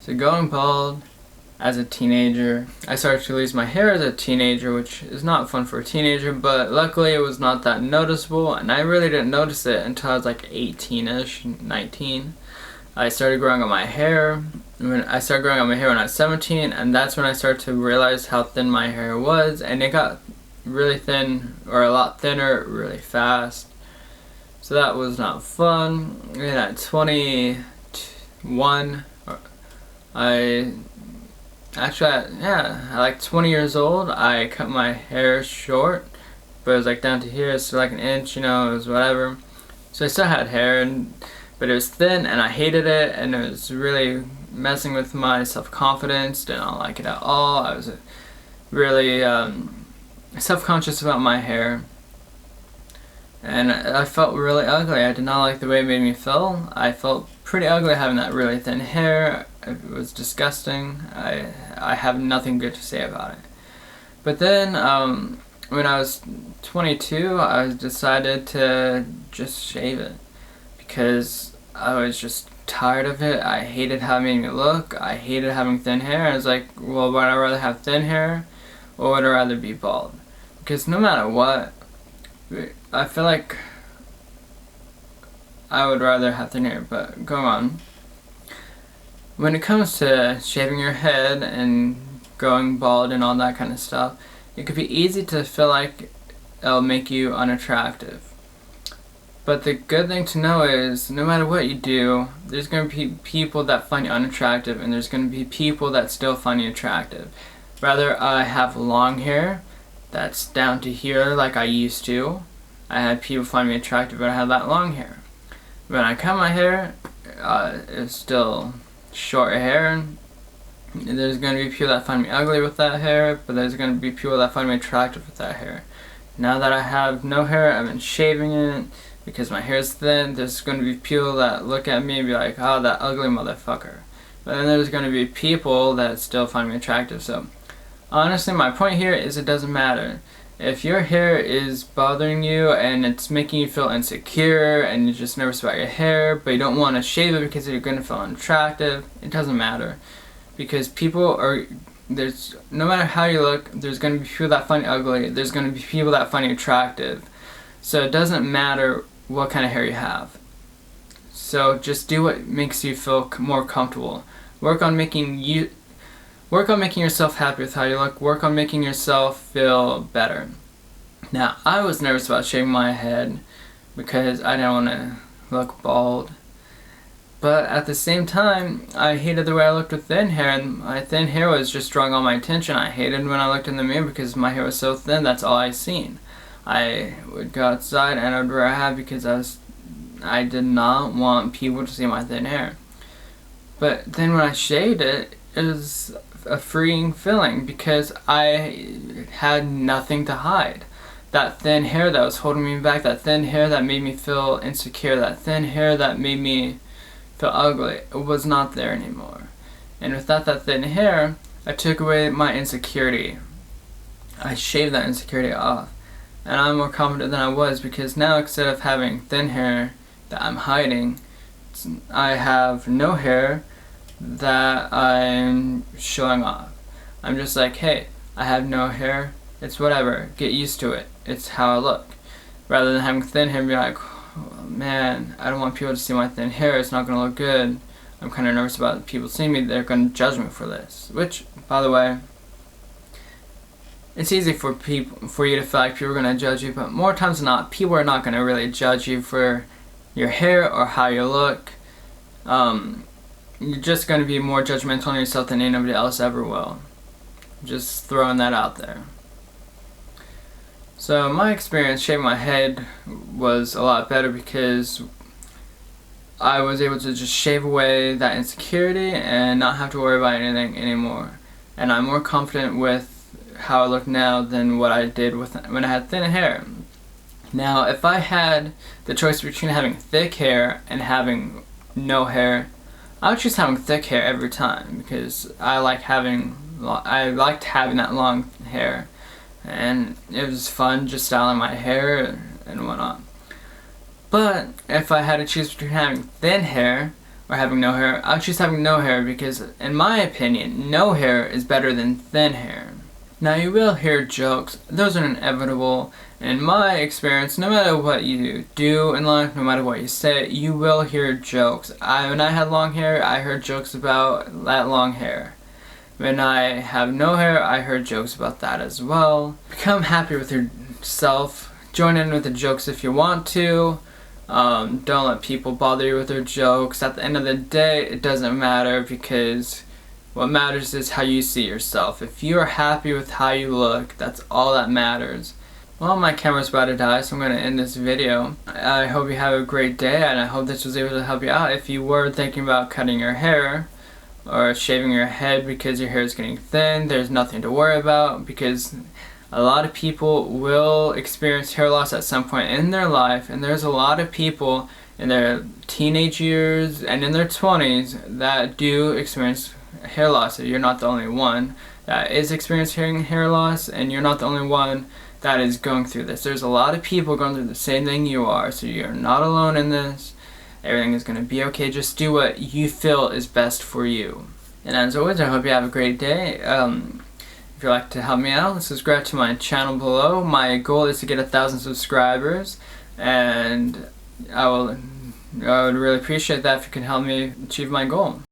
So going bald as a teenager, I started to lose my hair as a teenager, which is not fun for a teenager, but luckily it was not that noticeable, and I really didn't notice it until I was like 18-ish, 19. I started growing out my hair. When I started growing out my hair when I was 17, and that's when I started to realize how thin my hair was, and it got really thin, or a lot thinner, really fast. So that was not fun. And at 21, I actually, at like 20 years old, I cut my hair short, but it was like down to here, so like an inch, it was whatever. So I still had hair, but it was thin, and I hated it, and it was really messing with my self-confidence. Did not like it at all. I was really self-conscious about my hair, and I felt really ugly. I did not like the way it made me feel. I felt pretty ugly having that really thin hair. It was disgusting. I have nothing good to say about it. But then when I was 22, I decided to just shave it because I was just tired of it. I hated how it made me look. I hated having thin hair. I was like, well, would I rather have thin hair or would I rather be bald? Because no matter what, I feel like I would rather have thin hair. But go on. When it comes to shaving your head and going bald and all that kind of stuff, it could be easy to feel like it'll make you unattractive. But the good thing to know is, no matter what you do, there's going to be people that find you unattractive, and there's going to be people that still find you attractive. Rather I have long hair that's down to here like I used to. I had people find me attractive, but I had that long hair. When I cut my hair, it's still short hair. There's going to be people that find me ugly with that hair, but there's going to be people that find me attractive with that hair. Now that I have no hair, I've been shaving it because my hair is thin. There's going to be people that look at me and be like, oh, that ugly motherfucker. But then there's going to be people that still find me attractive. So honestly, my point here is it doesn't matter. If your hair is bothering you and it's making you feel insecure and you're just nervous about your hair, but you don't want to shave it because you're going to feel unattractive, it doesn't matter. Because no matter how you look, there's going to be people that find you ugly, there's going to be people that find you attractive. So it doesn't matter what kind of hair you have. So just do what makes you feel more comfortable. Work on making yourself happy with how you look. Work on making yourself feel better. Now, I was nervous about shaving my head because I didn't want to look bald. But at the same time, I hated the way I looked with thin hair, and my thin hair was just drawing all my attention. I hated when I looked in the mirror because my hair was so thin, that's all I seen. I would go outside and I would wear a hat because I did not want people to see my thin hair. But then when I shaved it, it was a freeing feeling because I had nothing to hide. That thin hair that was holding me back, that thin hair that made me feel insecure, that thin hair that made me feel ugly, it was not there anymore. And without that thin hair, I took away my insecurity. I shaved that insecurity off. And I'm more confident than I was because now, instead of having thin hair that I'm hiding, I have no hair that I'm showing off. I'm just like, hey, I have no hair, it's whatever, get used to it, it's how I look. Rather than having thin hair and be like, oh, man, I don't want people to see my thin hair, it's not going to look good, I'm kind of nervous about people seeing me, they're going to judge me for this. Which, by the way, it's easy for you to feel like people are going to judge you, but more times than not, people are not going to really judge you for your hair or how you look. You're just going to be more judgmental on yourself than anybody else ever will. Just throwing that out there. So my experience shaving my head was a lot better because I was able to just shave away that insecurity and not have to worry about anything anymore. And I'm more confident with how I look now than what I did when I had thin hair. Now, if I had the choice between having thick hair and having no hair, I would choose having thick hair every time because I liked having that long hair, and it was fun just styling my hair and whatnot. But if I had to choose between having thin hair or having no hair. I'll choose having no hair because, in my opinion, no hair is better than thin hair. Now, you will hear jokes. Those are inevitable. In my experience, no matter what you do in life, no matter what you say, you will hear jokes. When I had long hair, I heard jokes about that long hair. When I have no hair, I heard jokes about that as well. Become happy with yourself. Join in with the jokes if you want to. Don't let people bother you with their jokes. At the end of the day, it doesn't matter, because what matters is how you see yourself. If you are happy with how you look, that's all that matters. Well, my camera's about to die, so I'm going to end this video. I hope you have a great day, and I hope this was able to help you out. If you were thinking about cutting your hair or shaving your head because your hair is getting thin, there's nothing to worry about, because a lot of people will experience hair loss at some point in their life, and there's a lot of people in their teenage years and in their 20s that do experience hair loss. You're not the only one that is experiencing hair loss, and you're not the only one that is going through this. There's a lot of people going through the same thing you are, so you're not alone in this. Everything is going to be okay. Just do what you feel is best for you. And as always, I hope you have a great day. If you'd like to help me out, subscribe to my channel below. My goal is to get 1,000 subscribers, and I would really appreciate that if you can help me achieve my goal.